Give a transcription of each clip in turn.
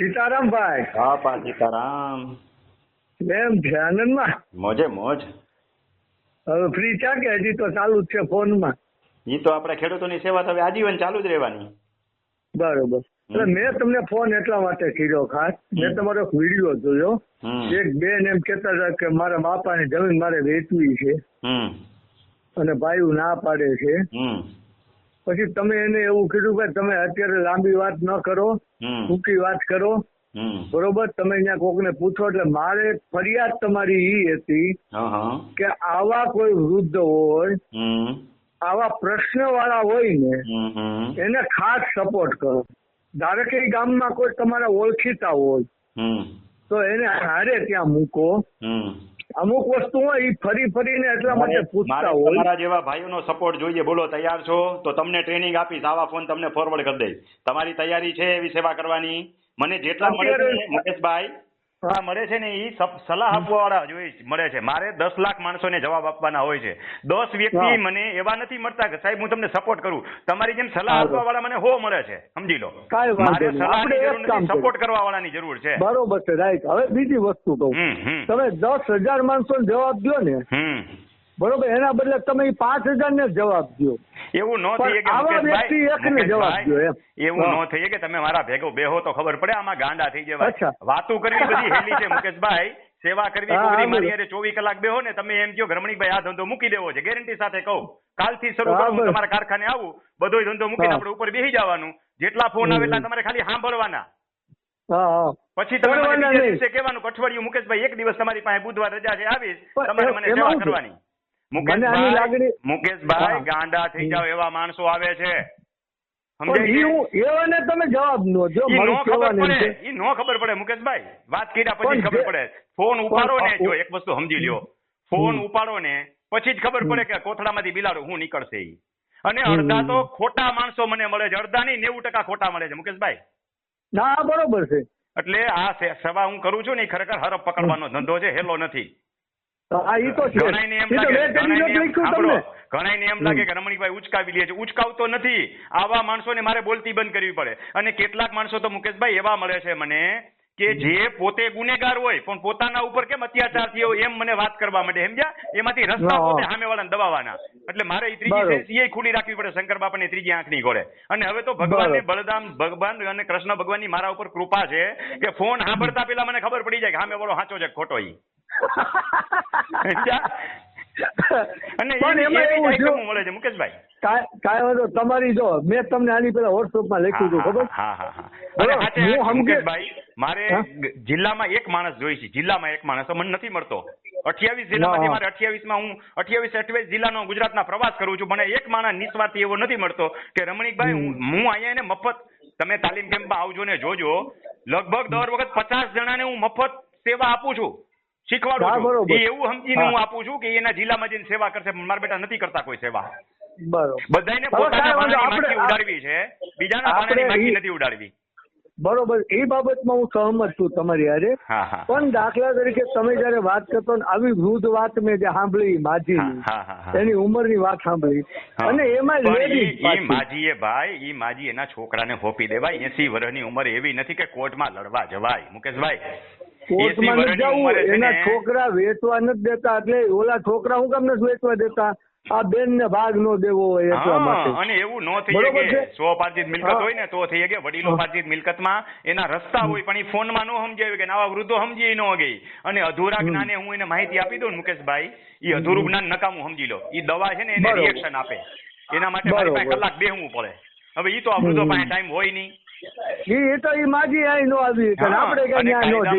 સીતારામભાઈ. હા પા સીતારામ. એમ છે આનંદમાં? મોજે મોજ. હવે ફ્રી છે કે હજી તો ચાલુ જ છે ફોનમાં? ઈ તો આપણે ખેડૂતોની સેવા તો હવે આજીવન ચાલુ જ રહેવાની. બરોબર. એટલે મેં તમને ફોન એટલા માટે કર્યો ખાસ, મેં તમારો એક વિડીયો જોયો. એક બેન એમ કહેતા હતા કે મારા બાપાની જમીન મારે વેચવી છે અને ભાઈઓ ના પાડે છે. પછી તમે એને એવું કીધું કે તમે અત્યારે લાંબી વાત ન કરો, ટૂંકી વાત કરો. બરોબર. તમે અહીંયા કોકને પૂછો એટલે મારે ફરિયાદ તમારી ઈ હતી કે આવા કોઈ વૃદ્ધ હોય, આવા પ્રશ્ન વાળા હોય ને એને ખાસ સપોર્ટ કરો. ધારો કે ગામમાં કોઈ તમારા ઓળખીતા હોય તો એને હારે ત્યાં મૂકો. અમુક વસ્તુ હોય એ ફરી ફરીને એટલા માટે પૂછતા હોય. તમારા જેવા ભાઈઓનો સપોર્ટ જોઈએ. બોલો, તૈયાર છો તો તમને ટ્રેનિંગ આપીશ. આવા ફોન તમને ફોરવર્ડ કરી દઈશ. તમારી તૈયારી છે એવી સેવા કરવાની? મને જેટલા મળે છે મુકેશભાઈ, મળે છે ને એ સલાહ આપવા વાળા જોઈ મળે છે. મારે 10 લાખ માણસોને જવાબ આપવાના હોય છે. 10 વ્યક્તિ મને એવા નથી મળતા કે સાહેબ હું તમને સપોર્ટ કરું. તમારી જેમ સલાહ આપવા વાળા મને 100 મળે છે. સમજી લો, મારે સલાહની જરૂર નથી, સપોર્ટ કરવા વાળાની જરૂર છે. બરોબર છે, રાઈટ. હવે બીજી વસ્તુ કહું, તમે 10,000 માણસોને જવાબ દો ને, બરોબર, એના બદલે તમે 5,000 ને જવાબ દો. એવું ન થઈએ કે એવું ન થઈએ કે તમે મારા ભેગો બેહો તો ખબર પડે. આમાં ગાંડા થઈ જવાય. વાતો કરવી બધી હેલી છે મુકેશભાઈ, સેવા કરવી બધી મારી હારે 24 કલાક બેહો ને તમે એમ કહો કે રમણીકભાઈ આ ધંધો મૂકી દેવો છે, ગેરંટી સાથે કહું કાલથી શરૂ કરું, તમારા કારખાને આવું, બધો ધંધો મૂકીને આપણે ઉપર બેસી જવાનું. જેટલા ફોન આવે એટલા તમારે ખાલી સાંભળવાના. પછી તમે બીજા દિવસે કહેવાનું અઠવાડિયું મુકેશભાઈ એક દિવસ તમારી પાસે બુધવાર રજા છે આવીશ, તમારે મને સેવા કરવાની. મુકેશભાઈ ગાંડા થઈ જાવ એવા માણસો આવે છે. તમે જવાબ નો જો ઈ નો ખબર પડે મુકેશભાઈ. વાત કર્યા પછી ખબર પડે. ફોન ઉપાડો ને, જો એક વસ્તુ સમજી લ્યો, ફોન ઉપાડો ને પછી જ ખબર પડે કે કોથળામાંથી બિલાડું હું નીકળશે ઈ. અને અડધા તો ખોટા માણસો મને મળે છે, અડધા ની 90% ખોટા મળે છે મુકેશભાઈ. ના બરોબર છે. એટલે આ સેવા હું કરું છું ને ખરેખર હરફ પકડવાનો ધંધો છે, હેલો નથી. ઘણાને એમ લાગે કે રમણીકભાઈ ઉચકાવી લે છે. ઉચકાવતો નથી. આવા માણસોને મારે બોલતી બંધ કરવી પડે. અને કેટલાક માણસો તો મુકેશભાઈ એવા મળે છે મને કે જે પોતે ગુનેગાર હોય પણ પોતાના ઉપર કેમ અત્યાચાર થયો એમ મને વાત કરવા માટે, સમજ્યા? એમાંથી રસ્તા પોતે સામેવાળાને દબાવવાના. એટલે મારે ત્રીજી સેન્સ ખુલ્લી રાખવી પડે, શંકર બાપાની ત્રીજી આંખની ઘોડે. અને હવે તો ભગવાન બલરામ ભગવાન અને કૃષ્ણ ભગવાનની મારા ઉપર કૃપા છે કે ફોન સાંભળતા પેલા મને ખબર પડી જાય કે સામેવાળો સાચો છે ખોટો ઈ. અને મળે છે મુકેશભાઈ. કાંઈ વાંધો તમારી. જો મેં તમને આની પેલા વોટ્સઅપમાં લખ્યું હતું, ખબર? મુકેશભાઈ મારે જિલ્લામાં એક માણસ જોઈ છે, જિલ્લામાં એક માણસ મને નથી મળતો. 28 જિલ્લામાંથી મારે 28માં હું 28 જિલ્લાનો ગુજરાતના પ્રવાસ કરું છું. મને એક માણસ નિસ્વાર્થી એવો નથી મળતો કે રમણીકભાઈ હું અહીંયા એને મફત, તમે તાલીમ કેમ્પમાં આવજો ને જોજો, લગભગ દર વખત 50 જણાને હું મફત સેવા આપું છું, શીખવાડું છું. એ એવું સમજીને હું આપું છું કે એના જિલ્લામાં જઈને સેવા કરશે, મારા બેટા નથી કરતા કોઈ સેવા. બધાને પોતાના પાણાની માખી ઉડાડવી છે, બીજાના પાણાની માખી નથી ઉડાડવી. બરોબર. એ બાબતમાં હું સહમત છું તમારી હારે. પણ દાખલા તરીકે તમે જયારે વાત કરતો ને આવી વૃદ્ધ વાત મેં જે સાંભળી માજીની, એની ઉંમરની વાત સાંભળી, અને એમાં માજીએ માજી એના છોકરાને હોપી દેવાય. 80 વર્ષની ઉંમર એવી નથી કે કોર્ટમાં લડવા જવાય મુકેશભાઈ. કોર્ટમાં નથી જવું, એના છોકરા વેચવા નથી દેતા, એટલે ઓલા છોકરા હું કામ નથી વેચવા દેતા? આ બેન ને ભાગ નો દેવો હોય એટલા માટે. અને એવું ન થઈ કે સ્વપાર્જિત મિલકત હોય ને તો થઈ કે વડીલો પાર્જિત મિલકતમાં એના રસ્તા હોય, પણ એ ફોનમાં ન સમજાય કે આવા વૃદ્ધો સમજી ન ગઈ. અને અધૂરા જ્ઞાને હું એને માહિતી આપી દઉં મુકેશભાઈ, એ અધૂરું જ્ઞાન નકામું સમજી લો. એ દવા છે ને એને રિએક્શન આપે, એના માટે મારી પાસે કલાક બેહવું પડે. હવે એ તો આ વૃદ્ધો પાસે ટાઈમ હોય નહીં.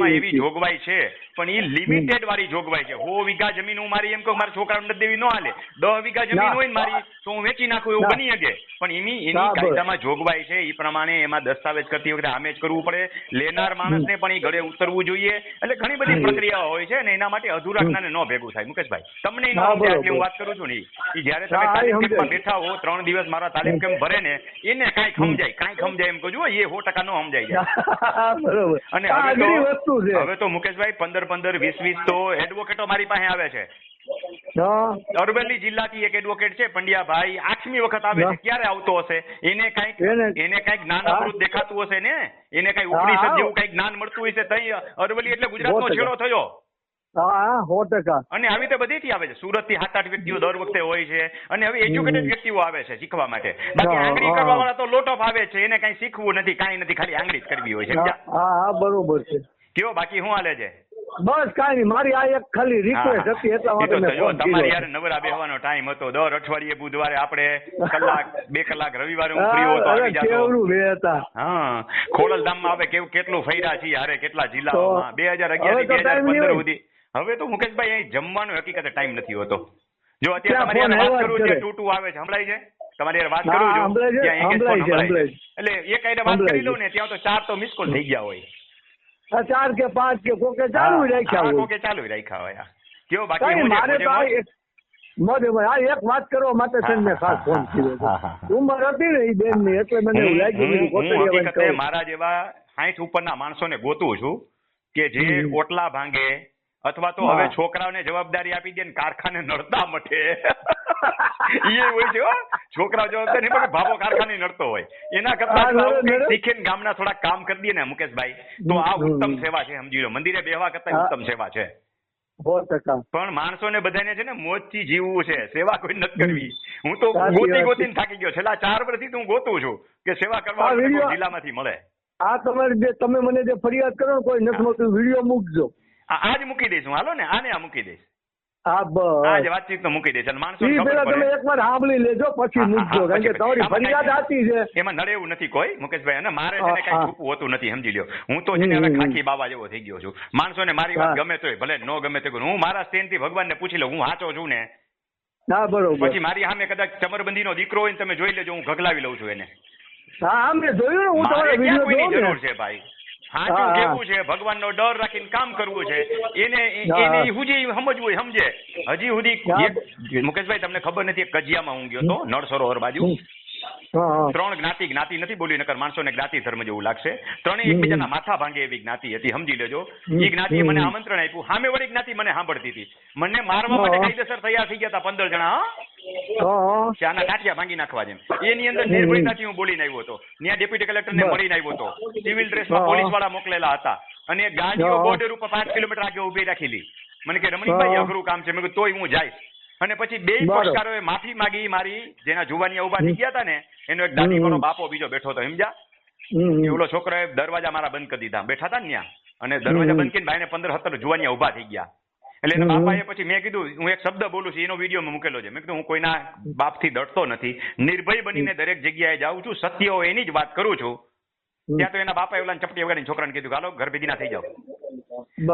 એવી જોગવાઈ છે પણ એ લિમિટેડ વાળી જોગવાઈ છે. 100 વીઘા જમીન હું મારી એમ કહું મારા છોકરાને નથી દેવી, ન હાલે. 10 વીઘા જમીન હોય ને મારી તો હું વેચી નાખું એવું બની શકે. પણ એની કાયદામાં જોગવાઈ છે, એ પ્રમાણે એમાં દસ્તાવેજ કરતી વખતે આમે જ કરવું પડે. લેનાર માણસને પણ એ ઘરે ઉતરવું જોઈએ. એટલે ઘણી બધી પ્રક્રિયાઓ હોય છે ને એના માટે અધૂરા જ્ઞાને ન ભેગું થાય મુકેશભાઈ. તમને ન સમજાય એટલે હું વાત કરું છું ને, એ જયારે તમે તાલીમ કેમ્પમાં બેઠા હો 3 દિવસ મારા તાલીમ કેમ્પ ભરે ને, એને કાંઈક સમજાય એમ કહું છું. એ 100% ન સમજાય જાય. અને હવે તો મુકેશભાઈ 15-15, 20-20 તો એડવોકેટો મારી પાસે આવે છે. હા. અરવલ્લી જિલ્લાથી એક એડવોકેટ છે પંડ્યાભાઈ, 8મી વખત આવે છે. ક્યારે આવતો હશે? એને કઈક જ્ઞાનામૃત દેખાતું હશે ને, એને કઈ ઉપનિષદ જેવું કઈક જ્ઞાન મળતું હોય છે. તઈ અરવલ્લી એટલે ગુજરાતનો છેડો થયો. હા 100%. અને આવી રીતે બધેથી આવે છે. સુરત થી 7-8 વ્યક્તિઓ દર વખતે હોય છે. અને હવે એજ્યુકેટેડ વ્યક્તિઓ આવે છે શીખવા માટે. બાકી આંગળી કરવા વાળા તો લોટ ઓફ આવે છે, એને કઈ શીખવું નથી, કાંઈ નથી, ખાલી આંગળી જ કરવી હોય છે. હા બરોબર છે. કયો બાકી શું હાલે છે? બસ કાંઈ નહીં, મારી આ એક ખાલી રિક્વેસ્ટ હતી એટલા માટે મેં ફોન કર્યો. તમારે યાર નવરા બેહવાનો ટાઈમ હતો. દર અઠવાડિયે બુધવારે આપણે કલાક 2 કલાક, રવિવારે હું ફ્રી હોતો આવી જાતો. હા, ખોડલધામમાં આવે કેટલું ફર્યા છીએ, હારે કેટલા જિલ્લાઓમાં, 2011 થી 2015 સુધી. હવે તો મુકેશભાઈ અહીં જમવાનો હકીકતે ટાઈમ નથી હોતો. જો અત્યારે તમારી વાત કરું છે, ટૂટું આવે છે, સંભળાય છે? તમારી વાત કરું છું એટલે એક આઈને વાત કરી લઉં ને ત્યાં તો 4 તો મિસ કોલ થઈ ગયા હોય. 4 કે 5 કે કોકે ચાલુ રાખ્યા હોય. કોકે ચાલુ રાખ્યા હોય. કેવો બાકી હું મારે તો એક વાત કરવા માટે છે મેં ખાસ ફોન કર્યો. ઉંમર હતી ને એ બેન ની એટલે મને એવું લાગ્યું મારા જેવા 60 ઉપરના માણસોને ગોતું છું કે જે ઓટલા ભાંગે અથવા તો હવે છોકરાઓને જવાબદારી આપી દે ને કારખાને નડતા મટે. એ હોય છે છોકરાઓ જવાબદારી નહીં, ભાવો કારખાને નડતો હોય. એના કરતા શીખીને ગામના થોડા કામ કરી દે ને મુકેશભાઈ, તો આ ઉત્તમ સેવા છે. સમજી લો, મંદિરે બેહવા કરતા ઉત્તમ સેવા છે. પણ માણસોને બધાને છે ને મોજથી જીવવું છે, સેવા કોઈ નથી કરવી. હું તો ગોતીને થાકી ગયો. છેલ્લા 4 વર્ષથી હું ગોતું છું કે સેવા કરવા જિલ્લામાંથી મળે. આ તમારી તમે મને જે ફરિયાદ કરો ને કોઈ નથી મળતું, વિડીયો મૂકજો. આજ મૂકી દઈશું, હાલો ને, આને આ મૂકી દઈશ. હા બસ આજ વાતચીત તો મૂકી દઈશ. માણસો તમે એકવાર સાંભળી લેજો પછી મૂકજો, કારણ કે તમારી ફરિયાદ આતી છે. એમાં નડે એવું નથી કોઈ મુકેશભાઈ, અને મારે છે ને કઈ છૂપવું હોતું નથી. સમજી લ્યો, હું તો છે ને હવે ખાખી બાબા જેવો થઈ ગયો છું. માણસોને મારી વાત ગમે તોય ભલે ન ગમે તો હું મારા સ્ટેન્ડ થી ભગવાનને પૂછી લઉં, હું સાચો છું ને. હા બરોબર. પછી મારી સામે કદાચ ચમરબંધીનો દીકરો હોય ને તમે જોઈ લેજો, હું ગગલાવી લઉં છું એને. હા મેં જોયું ને, હું તમારા વિડિયો જોઉં જરૂર છે ભાઈ. સાચું કેવું છે, ભગવાનનો ડર રાખીને કામ કરવું છે, એને હુજી સમજવું હોય સમજે. હજી સુધી મુકેશભાઈ તમને ખબર નથી, કજિયામાં હું ગયો તો નળ સરોવર બાજુ. 3 જ્ઞાતિ નથી બોલી, નકર માણસોને જ્ઞાતિ ધર્મ જેવું લાગશે. 3 એકબીજાના માથા ભાંગે એવી જ્ઞાતિ હતી, સમજી લેજો. એ જ્ઞાતિએ મને આમંત્રણ આપ્યું, સામે વળી જ્ઞાતિ મને સાંભળતી હતી. મને મારવા માટે કાયદેસર તૈયાર થઈ ગયા હતા 15 જણા. ત્યાંના કાંઠિયા ભાંગી નાખવા જેમ. એની અંદર નિર્ભયતાથી હું બોલીને આવ્યો હતો. ત્યાં ડેપ્યુટી કલેક્ટરને મળીને આવ્યો હતો. સિવિલ ડ્રેસમાં પોલીસ વાળા મોકલેલા હતા અને ગાડીઓ બોર્ડર ઉપર 5 કિલોમીટર આગળ ઉભી રાખેલી. મને કે રમણીકભાઈ અઘરું કામ છે. મેં કીધું તોય હું જઈશ. અને પછી 2 પક્ષકારોએ માફી માંગી મારી. જેના જુવાનિયા ઉભા થઈ ગયા હતા ને, એનો એક દાદી મારો બાપો બીજો બેઠો હતો, સમજ્યા? ઓલો છોકરાએ દરવાજા મારા બંધ કરી દીધા. બેઠા હતા ને ત્યાં, અને દરવાજા બંધ કરીને ભાઈને 15-17 જુવાનિયા ઉભા થઈ ગયા. એટલે એના બાપાએ પછી મેં કીધું, હું એક શબ્દ બોલું છું, એનો વિડીયો મેં મૂકેલો છે. મેં કીધું હું કોઈના બાપથી ડરતો નથી, નિર્ભય બનીને દરેક જગ્યાએ જાઉં છું, સત્ય હોય એની જ વાત કરું છું. ત્યાં તો એના બાપાએ ઓલા ચપટી વગાડીને છોકરાને કીધું હાલો ઘર ભેગી ના થઈ જાવ.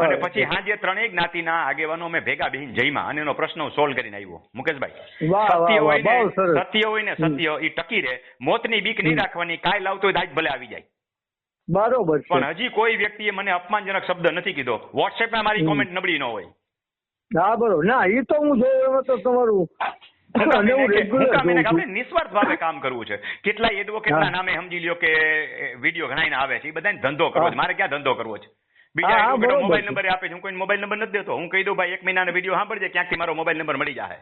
અને પછી હાજે 3 જ્ઞાતિના આગેવાનો અમે ભેગા બેહીને જઈમાં અને એનો પ્રશ્ન હું સોલ્વ કરીને આવ્યો. મુકેશભાઈ, સત્ય હોય ને સત્ય એ ટકી રહે. મોતની બીક નહીં રાખવાની. કાંઈ લાવતો હોય આજ ભલે આવી જાય. બરોબર. પણ હજી કોઈ વ્યક્તિએ મને અપમાનજનક શબ્દ નથી કીધો. વોટ્સએપમાં મારી કોમેન્ટ નબળી ન હોય. હા બરોબર. ના એ તો હું જોયું તો તમારું નિસ્વાર્થ ભાવે કામ કરવું છે. કેટલા એડવોકેટના નામે સમજી લ્યો કે વિડીયો ઘણાઈને આવે છે. એ બધાને ધંધો કરવો છે. મારે ક્યાં ધંધો કરવો છે? બીજા એડવોકેટો મોબાઈલ નંબર આપે છે, હું કોઈ મોબાઈલ નંબર નથી દેતો. હું કહી દઉં ભાઈ 1 મહિનાનો વિડીયો સાંભળજે, ક્યાંકથી મારો મોબાઈલ નંબર મળી જાય.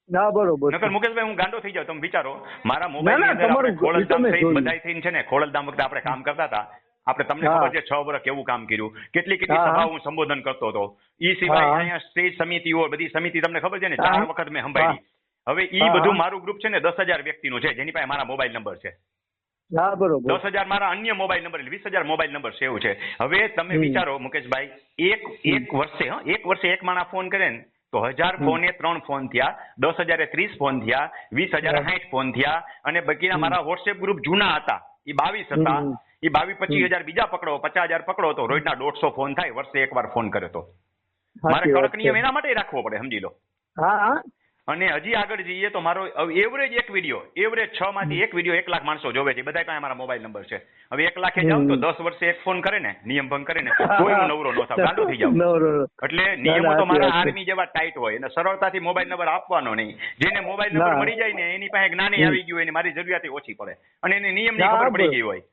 ના બરોબર. નકર મુકેશભાઈ હું ગાંડો થઈ જાવ. તમે વિચારો, મારા મોબાઈલ ખોડલધામ સહિત બધા થઈને છે ને, ખોડલધામ વખતે આપણે કામ કરતા હતા. આપણે તમને ખબર છે 6 વર્ષ કેવું કામ કર્યું, કેટલી સભા હું સંબોધન કરતો હતો. એ સિવાય અહીંયા સ્ટેજ સમિતિઓ, બધી સમિતિ તમને ખબર છે ને, 4 વખત મેં સંભાળી. હવે ઈ બધું મારું ગ્રુપ છે ને 10,000 વ્યક્તિનું છે, જેની પાસે મારા મોબાઈલ નંબર છે. 10,000 મારા અન્ય mobile number, 20,000 mobile number save છે. હવે તમે વિચારો મુકેશભાઈ, એક વર્ષે એક માણસ ફોન કરે ને તો 1000 ફોને 3 ફોન થયા, 10,000 30 ફોન થયા, 20,000 60 ફોન થયા. અને બાકીના મારા વોટ્સએપ ગ્રુપ જૂના હતા એ 22 હતા. એ 22-25,000 બીજા પકડો, 50,000 પકડો તો રોજના 150 ફોન થાય. વર્ષે એકવાર ફોન કરે તો મારે કડક નિયમ એના માટે રાખવો પડે, સમજી લો. અને હજી આગળ જઈએ તો મારો એવરેજ એક વિડીયો, એવરેજ 6 માંથી એક વિડીયો 1 લાખ માણસો જોવે છે. બધા પાસે મારા મોબાઈલ નંબર છે. હવે 1 લાખે જાવ તો 10 વર્ષે એક ફોન કરે ને, નિયમ ભંગ કરે ને, કોઈ હું નવરો ન થાવ, ગાંડો થઈ જાવ. એટલે નિયમો તો મારા આર્મી જેવા ટાઈટ હોય અને સરળતાથી મોબાઈલ નંબર આપવાનો નહીં. જેને મોબાઈલ નંબર મળી જાય ને એની પાસે જ્ઞાની આવી ગયું હોય ને મારી જરૂરિયાત ઓછી પડે અને એને નિયમની ખબર પડી ગઈ હોય.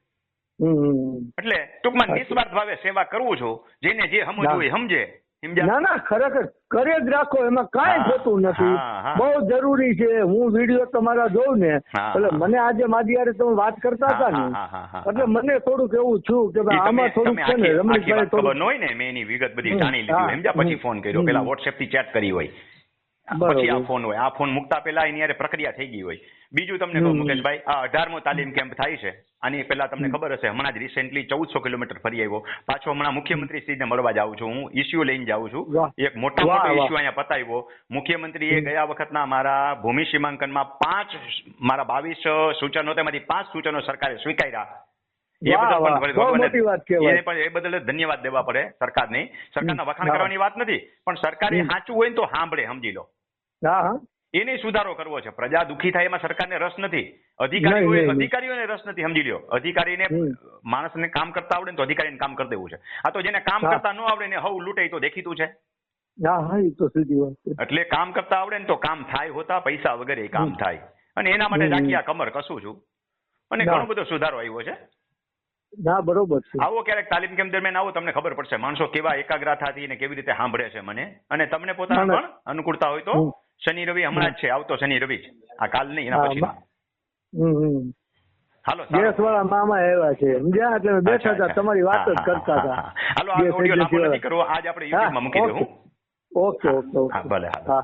એટલે ટૂંકમાં નિસ્વાર્થ ભાવે સેવા કરવું છું. જેને જે સમજવું હોય સમજે. ના ના ખરેખર કરે જ રાખો, એમાં કાંઈ ખોટું નથી. બહુ જરૂરી છે. હું વિડીયો તમારા જોઉં ને એટલે મને આજે મારી યારે તમે વાત કરતા હતા ને એટલે મને થોડુંક એવું છું કે ભાઈ આમાં થોડુંક છે ને રમેશભાઈ ખબર હોય ને, મેં એની વિગત બધી જાણી લીધી સમજ્યા, પછી ફોન કર્યો. પેલા વોટ્સએપ થી ચેટ કરી હોય, પછી આ ફોન હોય. આ ફોન મૂકતા પેલા એની યારે પ્રક્રિયા થઈ ગઈ હોય. બીજું તમને કહું મુકેશભાઈ, આ 18મો તાલીમ કેમ્પ થાય છે. આની પહેલા તમને ખબર હશે, હમણાં જ રિસેન્ટલી 1400 કિલોમીટર ફરી આવ્યો. પાછો હમણાં મુખ્યમંત્રી શ્રીને મળવા જાઉં છું હું, ઇસ્યુ લઈને જાઉં છું. એક મોટો ઇસ્યુ અહીંયા પતાવ્યો. મુખ્યમંત્રીએ ગયા વખતના મારા ભૂમિ સીમાંકનમાં 22 સૂચનો, તેમાંથી 5 સૂચનો સરકારે સ્વીકાર્યા. એ બદલ ધન્યવાદ દેવા પડે સરકારને. સરકારના વખાણ કરવાની વાત નથી, પણ સરકારે સાચું હોય ને તો સાંભળે, સમજી લો. એને સુધારો કરવો છે. પ્રજા દુઃખી થાય એમાં સરકારને રસ નથી. અધિકારીઓને રસ નથી, સમજી લ્યો. અધિકારીને માણસને કામ કરતા આવડે ને તો અધિકારીને કામ કરી દેવું છે. આ તો જેને કામ કરતા ન આવડે ને હવ લૂંટે તો દેખીતું છે. એટલે કામ કરતા આવડે ને તો કામ થાય હોતા, પૈસા વગર કામ થાય. અને એના માટે રાખી આ કમર કશું છું. અને ઘણો બધો સુધારો આવ્યો છે. ના બરોબર છે. આવો ક્યારેક તાલીમ કેમ્પ દરમિયાન આવો, તમને ખબર પડશે માણસો કેવા એકાગ્રતાથી ને કેવી રીતે સાંભળે છે મને. અને તમને પોતાને પણ અનુકૂળતા હોય તો શનિ રવિ હમણાં જ છે, આવતો શનિ રવિ જ, આ કાલ નહીં, એના પછી. હાલો, દેશવાળા મામા આવ્યા છે સમજ્યા, એટલે બેઠા હતા તમારી વાત જ કરતા હતા. હાલો, આ ઓડિયો લાંબો નથી કરવો, આજ આપણે યુટ્યુબમાં મૂકી દઉં. ઓકે ઓકે ભલે. હા.